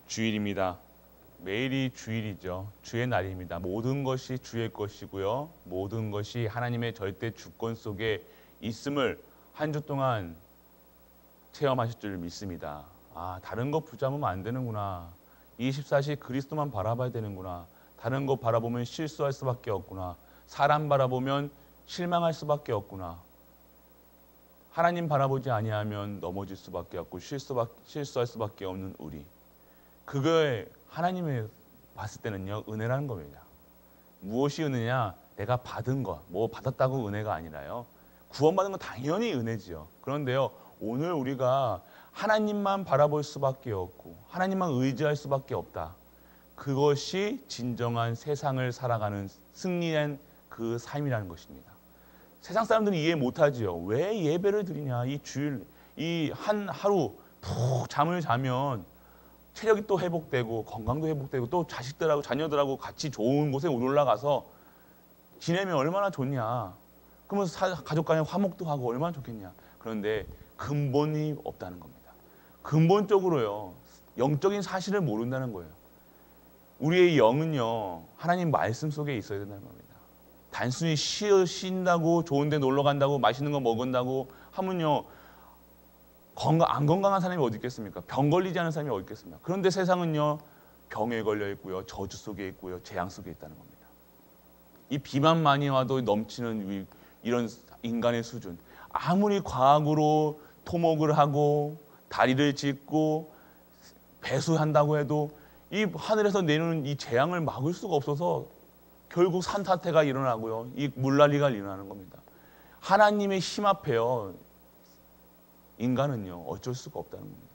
주일입니다. 매일이 주일이죠. 주의 날입니다. 모든 것이 주의 것이고요. 모든 것이 하나님의 절대 주권 속에 있음을 한 주 동안 체험하실 줄 믿습니다. 아, 다른 거 붙잡으면 안 되는구나. 24시 그리스도만 바라봐야 되는구나. 다른 거 바라보면 실수할 수밖에 없구나. 사람 바라보면 실망할 수밖에 없구나. 하나님 바라보지 아니하면 넘어질 수밖에 없고 실수할 수밖에 없는 우리. 그거에 하나님이 봤을 때는요, 은혜라는 겁니다. 무엇이 은혜냐? 내가 받은 것, 뭐 받았다고 은혜가 아니라요. 구원받은 건 당연히 은혜지요. 그런데요, 오늘 우리가 하나님만 바라볼 수밖에 없고 하나님만 의지할 수밖에 없다. 그것이 진정한 세상을 살아가는 승리한 그 삶이라는 것입니다. 세상 사람들은 이해 못하지요. 왜 예배를 드리냐? 이 주일, 이 한 하루 푹 잠을 자면 체력이 또 회복되고 건강도 회복되고 또 자식들하고 자녀들하고 같이 좋은 곳에 올라가서 지내면 얼마나 좋냐. 그러면 가족 간에 화목도 하고 얼마나 좋겠냐. 그런데 근본이 없다는 겁니다. 근본적으로요, 영적인 사실을 모른다는 거예요. 우리의 영은요, 하나님 말씀 속에 있어야 된다는 겁니다. 단순히 쉰다고 좋은 데 놀러 간다고 맛있는 거 먹은다고 하면요, 안 건강한 사람이 어디 있겠습니까? 병 걸리지 않은 사람이 어디 있겠습니까? 그런데 세상은요, 병에 걸려 있고요, 저주 속에 있고요, 재앙 속에 있다는 겁니다. 이 비만 많이 와도 넘치는 이런 인간의 수준. 아무리 과학으로 토목을 하고 다리를 짓고 배수한다고 해도 이 하늘에서 내리는 이 재앙을 막을 수가 없어서 결국 산사태가 일어나고요, 이 물난리가 일어나는 겁니다. 하나님의 힘 앞에요, 인간은요, 어쩔 수가 없다는 겁니다.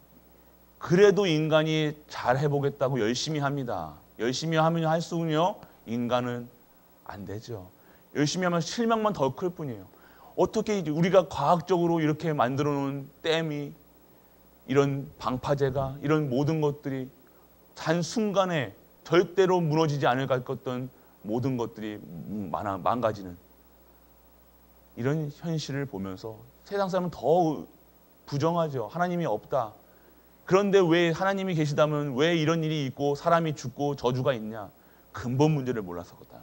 그래도 인간이 잘 해보겠다고 열심히 합니다. 열심히 하면 할수록요, 인간은 안 되죠. 열심히 하면 실망만 더 클 뿐이에요. 어떻게 우리가 과학적으로 이렇게 만들어 놓은 댐이, 이런 방파제가, 이런 모든 것들이 단 순간에 절대로 무너지지 않을 것 같던 모든 것들이 망가지는 이런 현실을 보면서 세상 사람은 더 부정하죠. 하나님이 없다. 그런데 왜 하나님이 계시다면 왜 이런 일이 있고 사람이 죽고 저주가 있냐? 근본 문제를 몰라서 그렇다.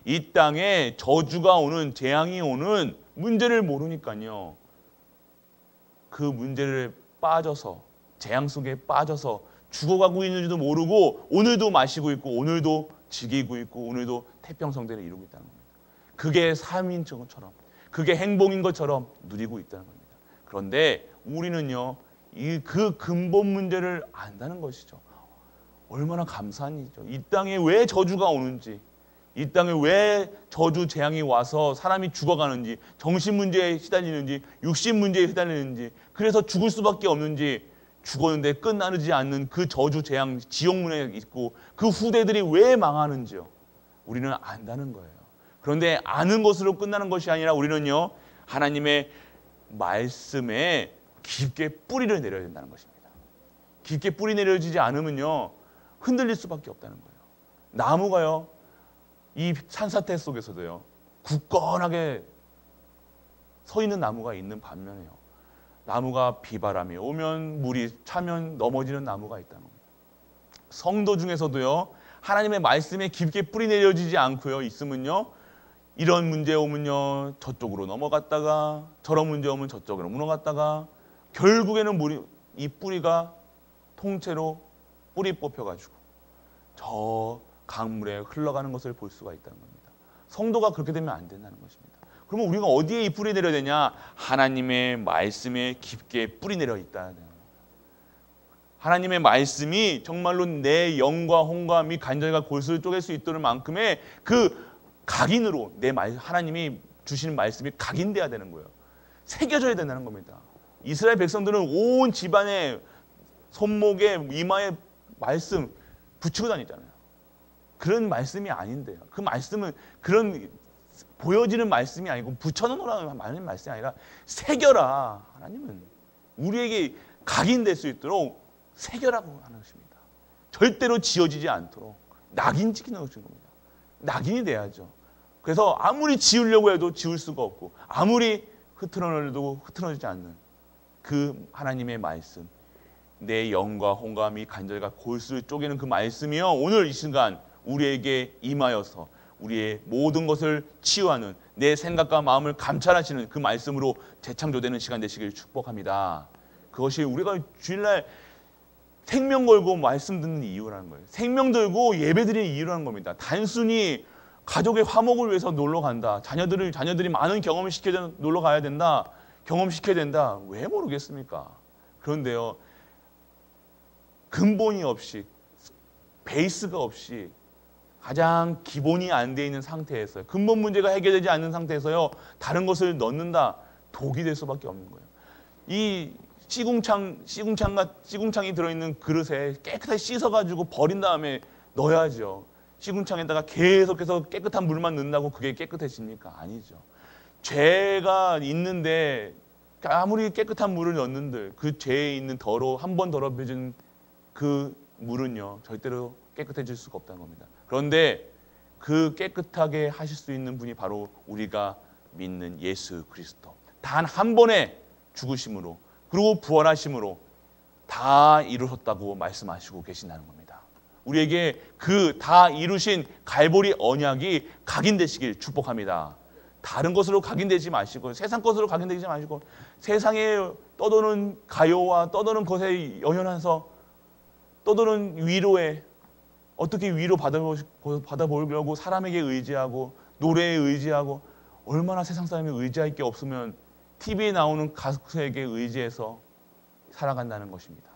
이 땅에 저주가 오는, 재앙이 오는 문제를 모르니까요, 그 문제를 빠져서, 재앙 속에 빠져서 죽어가고 있는지도 모르고 오늘도 마시고 있고 오늘도 즐기고 있고 오늘도 태평성대를 이루고 있다는 겁니다. 그게 삶인 것처럼, 그게 행복인 것처럼 누리고 있다는 겁니다. 그런데 우리는요, 그 근본 문제를 안다는 것이죠. 얼마나 감사한 일이죠. 이 땅에 왜 저주가 오는지, 이 땅에 왜 저주 재앙이 와서 사람이 죽어가는지, 정신 문제에 시달리는지, 육신 문제에 시달리는지, 그래서 죽을 수밖에 없는지, 죽었는데 끝나지 않는 그 저주 재앙, 지옥문에 있고 그 후대들이 왜 망하는지요, 우리는 안다는 거예요. 그런데 아는 것으로 끝나는 것이 아니라 우리는요, 하나님의 말씀에 깊게 뿌리를 내려야 된다는 것입니다. 깊게 뿌리 내려지지 않으면요, 흔들릴 수밖에 없다는 거예요. 나무가요, 이 산사태 속에서도요, 굳건하게 서 있는 나무가 있는 반면에요, 나무가 비바람이 오면 물이 차면 넘어지는 나무가 있다는 겁니다. 성도 중에서도요, 하나님의 말씀에 깊게 뿌리 내려지지 않고요, 있으면요, 이런 문제 오면요, 저쪽으로 넘어갔다가 저런 문제 오면 저쪽으로 넘어갔다가 결국에는 이 뿌리가 통째로 뿌리 뽑혀가지고 저 강물에 흘러가는 것을 볼 수가 있다는 겁니다. 성도가 그렇게 되면 안 된다는 것입니다. 그러면 우리가 어디에 이 뿌리 내려야 되냐? 하나님의 말씀에 깊게 뿌리 내려 있다. 하나님의 말씀이 정말로 내 영과 혼과 및 간절과 골수를 쪼갤 수 있도록 만큼의 그 각인으로 하나님이 주시는 말씀이 각인돼야 되는 거예요. 새겨져야 된다는 겁니다. 이스라엘 백성들은 온 집안에 손목에 이마에 말씀 붙이고 다니잖아요. 그런 말씀이 아닌데요. 그 말씀은 그런 보여지는 말씀이 아니고 붙여놓으라는 말씀이 아니라 새겨라. 하나님은 우리에게 각인될 수 있도록 새겨라고 하는 것입니다. 절대로 지워지지 않도록 낙인 찍히는 것인 겁니다. 낙인이 돼야죠. 그래서 아무리 지우려고 해도 지울 수가 없고 아무리 흐트러내도 흐트러지지 않는 그 하나님의 말씀, 내 영과 홍감이 간절과 골수를 쪼개는 그 말씀이요, 오늘 이 순간 우리에게 임하여서 우리의 모든 것을 치유하는, 내 생각과 마음을 감찰하시는 그 말씀으로 재창조되는 시간 되시길 축복합니다. 그것이 우리가 주일날 생명 걸고 말씀 듣는 이유라는 거예요. 생명 들고 예배 드리는 이유라는 겁니다. 단순히 가족의 화목을 위해서 놀러 간다, 자녀들이 많은 경험을 시켜야 놀러 가야 된다, 경험시켜야 된다, 왜 모르겠습니까? 그런데요, 근본이 없이, 베이스가 없이, 가장 기본이 안 돼 있는 상태에서, 근본 문제가 해결되지 않는 상태에서요, 다른 것을 넣는다, 독이 될 수밖에 없는 거예요. 이 시궁창이 들어있는 그릇에 깨끗하게 씻어가지고 버린 다음에 넣어야죠. 시궁창에다가 계속해서 깨끗한 물만 넣는다고 그게 깨끗해집니까? 아니죠. 죄가 있는데 아무리 깨끗한 물을 넣는들 그 죄에 있는 한 번 더럽혀진 그 물은요, 절대로 깨끗해질 수가 없다는 겁니다. 그런데 그 깨끗하게 하실 수 있는 분이 바로 우리가 믿는 예수 그리스도. 단 한 번의 죽으심으로 그리고 부활하심으로 다 이루셨다고 말씀하시고 계신다는 겁니다. 우리에게 그 다 이루신 갈보리 언약이 각인되시길 축복합니다. 다른 것으로 각인되지 마시고, 세상 것으로 각인되지 마시고, 세상에 떠도는 가요와 떠도는 것에 연연해서 떠도는 위로에 어떻게 위로 받아보려고 사람에게 의지하고 노래에 의지하고, 얼마나 세상 사람이 의지할 게 없으면 TV에 나오는 가수에게 의지해서 살아간다는 것입니다.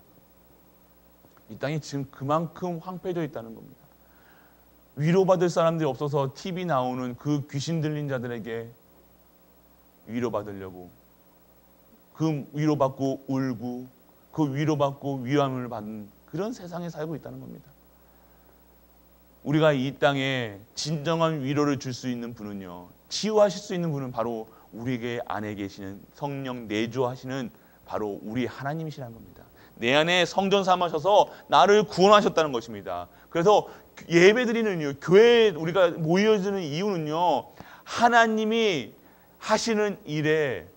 이 땅이 지금 그만큼 황폐해져 있다는 겁니다. 위로받을 사람들이 없어서 TV 나오는 그 귀신 들린 자들에게 위로받으려고, 그 위로받고 울고 그 위로받고 위안을 받는 그런 세상에 살고 있다는 겁니다. 우리가 이 땅에 진정한 위로를 줄 수 있는 분은요, 치유하실 수 있는 분은 바로 우리에게 안에 계시는 성령 내주하시는 바로 우리 하나님이시라는 겁니다. 내 안에 성전 삼으셔서 나를 구원하셨다는 것입니다. 그래서 예배드리는 교회에 우리가 모여드는 이유는요, 하나님이 하시는 일에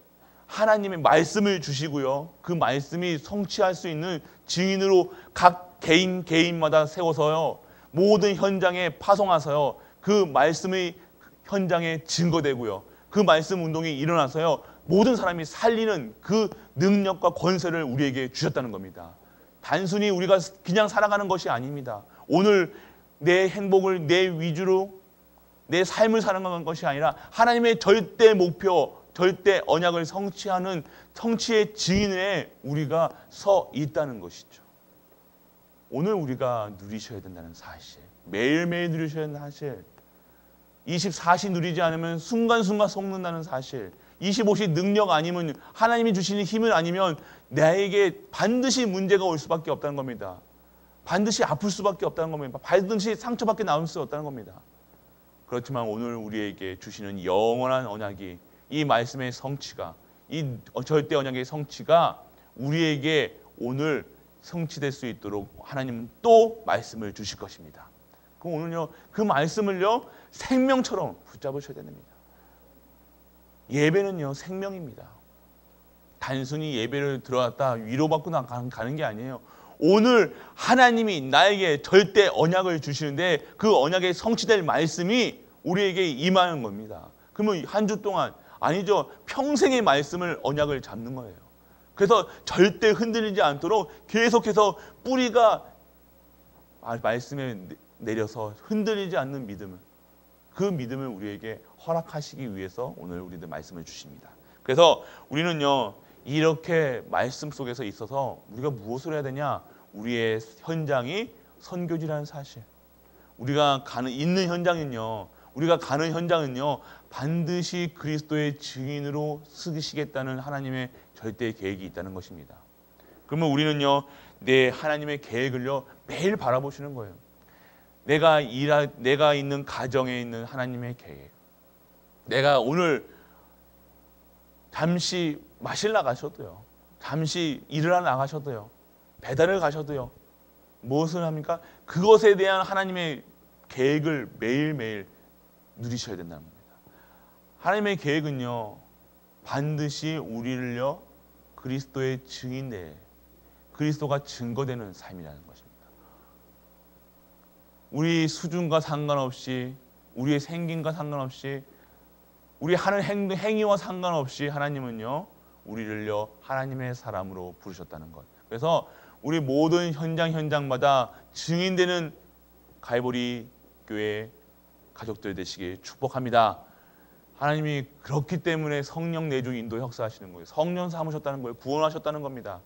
하나님의 말씀을 주시고요, 그 말씀이 성취할 수 있는 증인으로 각 개인마다 세워서요, 모든 현장에 파송하서요, 그 말씀의 현장에 증거되고요, 그 말씀 운동이 일어나서요, 모든 사람이 살리는 그 능력과 권세를 우리에게 주셨다는 겁니다. 단순히 우리가 그냥 살아가는 것이 아닙니다. 오늘 내 행복을 내 위주로 내 삶을 살아가는 것이 아니라 하나님의 절대 목표, 절대 언약을 성취하는 성취의 증인에 우리가 서 있다는 것이죠. 오늘 우리가 누리셔야 된다는 사실, 매일매일 누리셔야 된다는 사실, 24시 누리지 않으면 순간순간 속는다는 사실, 25시 능력 아니면 하나님이 주시는 힘을 아니면 나에게 반드시 문제가 올 수밖에 없다는 겁니다. 반드시 아플 수밖에 없다는 겁니다. 반드시 상처밖에 나올 수 없다는 겁니다. 그렇지만 오늘 우리에게 주시는 영원한 언약이, 이 말씀의 성취가, 이 절대 언약의 성취가 우리에게 오늘 성취될 수 있도록 하나님은 또 말씀을 주실 것입니다. 그럼 오늘요, 그 말씀을요, 생명처럼 붙잡으셔야 됩니다. 예배는요, 생명입니다. 단순히 예배를 들어왔다 위로받고 가는 게 아니에요. 오늘 하나님이 나에게 절대 언약을 주시는데 그 언약의 성취될 말씀이 우리에게 임하는 겁니다. 그러면 한 주 동안, 아니죠, 평생의 말씀을 언약을 잡는 거예요. 그래서 절대 흔들리지 않도록 계속해서 뿌리가 말씀에 내려서 흔들리지 않는 믿음을, 그 믿음을 우리에게 허락하시기 위해서 오늘 우리들 말씀을 주십니다. 그래서 우리는요, 이렇게 말씀 속에서 있어서 우리가 무엇을 해야 되냐? 우리의 현장이 선교지라는 사실. 우리가 가는 현장은요, 반드시 그리스도의 증인으로 쓰시겠다는 하나님의 절대 계획이 있다는 것입니다. 그러면 우리는요, 내 하나님의 계획을요, 매일 바라보시는 거예요. 내가 있는 가정에 있는 하나님의 계획. 내가 오늘 잠시 마실 나가셔도요, 잠시 일을 하러 나가셔도요, 배달을 가셔도요, 무엇을 합니까? 그것에 대한 하나님의 계획을 매일매일 누리셔야 된다는 겁니다. 하나님의 계획은요, 반드시 우리를요, 그리스도의 증인에, 그리스도가 증거되는 삶이라는 것입니다. 우리 수준과 상관없이, 우리의 생김과 상관없이, 우리 하는 행위와 상관없이 하나님은요, 우리를요 하나님의 사람으로 부르셨다는 것. 그래서 우리 모든 현장마다 증인되는 갈보리 교회 가족들 되시길 축복합니다. 하나님이 그렇기 때문에 성령 내주 인도 역사하시는 거예요. 성령 삼으셨다는 거예요. 구원하셨다는 겁니다.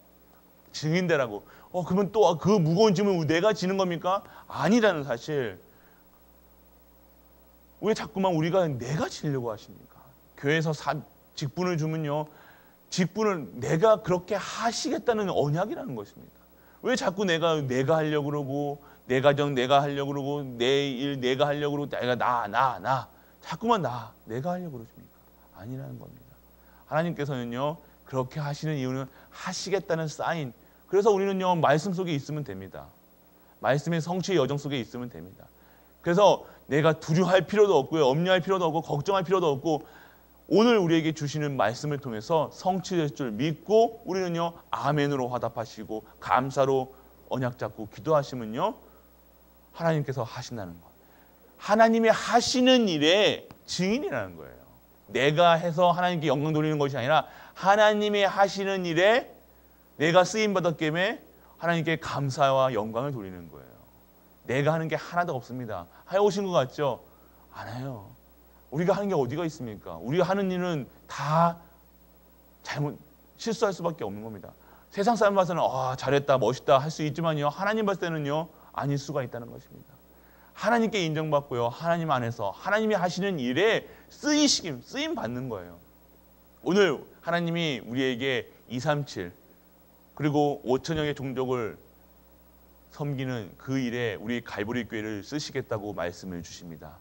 증인되라고. 그러면 또 그 무거운 짐을 내가 지는 겁니까? 아니라는 사실. 왜 자꾸만 우리가 내가 지려고 하십니까? 교회에서 직분을 주면요, 직분을 내가 그렇게 하시겠다는 언약이라는 것입니다. 왜 자꾸 내가 하려고 그러고, 내 가정 내가 하려고 그러고, 내 일 내가 하려고 그러고, 내가 자꾸만 내가 하려고 그러십니까? 아니라는 겁니다. 하나님께서는요, 그렇게 하시는 이유는 하시겠다는 사인. 그래서 우리는요, 말씀 속에 있으면 됩니다. 말씀의 성취의 여정 속에 있으면 됩니다. 그래서 내가 두려워할 필요도 없고요, 염려할 필요도 없고, 걱정할 필요도 없고, 오늘 우리에게 주시는 말씀을 통해서 성취될 줄 믿고 우리는요, 아멘으로 화답하시고 감사로 언약 잡고 기도하시면요, 하나님께서 하신다는 것. 하나님이 하시는 일에 증인이라는 거예요. 내가 해서 하나님께 영광 돌리는 것이 아니라 하나님이 하시는 일에 내가 쓰임받았기 때문에 하나님께 감사와 영광을 돌리는 거예요. 내가 하는 게 하나도 없습니다. 해오신 것 같죠? 안 해요. 우리가 하는 게 어디가 있습니까? 우리가 하는 일은 다 실수할 수밖에 없는 겁니다. 세상 사람 봐서는 잘했다, 멋있다 할 수 있지만요, 하나님 봤을 때는요, 아닐 수가 있다는 것입니다. 하나님께 인정받고요, 하나님 안에서 하나님이 하시는 일에 쓰임 받는 거예요. 오늘 하나님이 우리에게 237 그리고 5천여의 종족을 섬기는 그 일에 우리 갈보리 교회를 쓰시겠다고 말씀을 주십니다.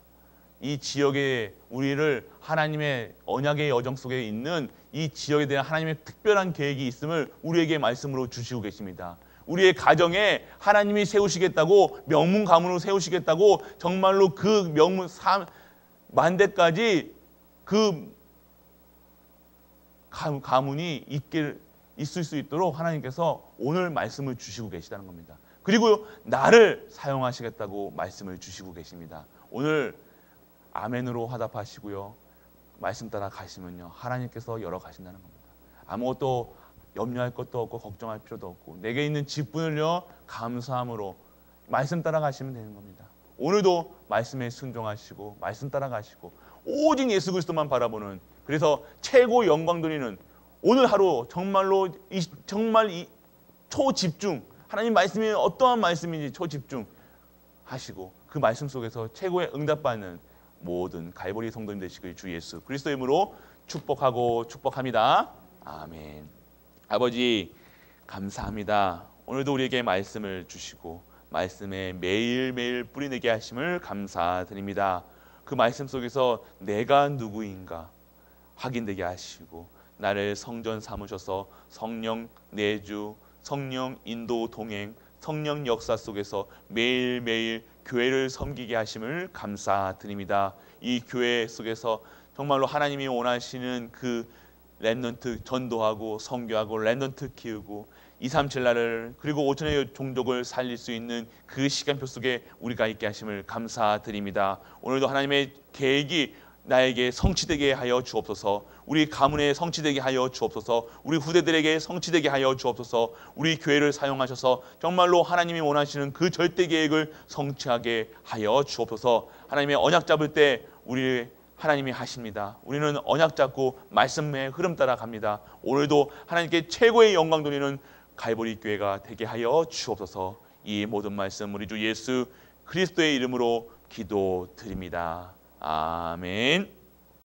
이 지역에 우리를 하나님의 언약의 여정 속에 있는 이 지역에 대한 하나님의 특별한 계획이 있음을 우리에게 말씀으로 주시고 계십니다. 우리의 가정에 하나님이 세우시겠다고, 명문 가문으로 세우시겠다고, 정말로 그 명문 만대까지 그 가문이 있을 수 있도록 하나님께서 오늘 말씀을 주시고 계시다는 겁니다. 그리고 나를 사용하시겠다고 말씀을 주시고 계십니다. 오늘 아멘으로 화답하시고요, 말씀 따라 가시면요, 하나님께서 열어 가신다는 겁니다. 아무것도 염려할 것도 없고 걱정할 필요도 없고, 내게 있는 직분을요, 감사함으로 말씀 따라 가시면 되는 겁니다. 오늘도 말씀에 순종하시고 말씀 따라 가시고 오직 예수 그리스도만 바라보는, 그래서 최고 영광 돌리는 오늘 하루 정말로 정말 초집중, 하나님 말씀이 어떠한 말씀인지 초집중 하시고 그 말씀 속에서 최고의 응답받는 모든 갈보리 성도님 되시길 주 예수 그리스도의 이름으로 축복합니다. 아멘. 아버지 감사합니다. 오늘도 우리에게 말씀을 주시고 말씀에 매일매일 뿌리내게 하심을 감사드립니다. 그 말씀 속에서 내가 누구인가 확인되게 하시고 나를 성전 삼으셔서 성령 내주, 성령 인도 동행, 성령 역사 속에서 매일매일 교회를 섬기게 하심을 감사드립니다. 이 교회 속에서 정말로 하나님이 원하시는 그 렘넌트 전도하고 선교하고 렘넌트 키우고 237 나라를 그리고 5천의 종족을 살릴 수 있는 그 시간표 속에 우리가 있게 하심을 감사드립니다. 오늘도 하나님의 계획이 나에게 성취되게 하여 주옵소서. 우리 가문에 성취되게 하여 주옵소서. 우리 후대들에게 성취되게 하여 주옵소서. 우리 교회를 사용하셔서 정말로 하나님이 원하시는 그 절대 계획을 성취하게 하여 주옵소서. 하나님의 언약 잡을 때 우리 하나님이 하십니다. 우리는 언약 잡고 말씀의 흐름 따라 갑니다. 오늘도 하나님께 최고의 영광 돌리는 갈보리 교회가 되게 하여 주옵소서. 이 모든 말씀 우리 주 예수 그리스도의 이름으로 기도드립니다. 아멘.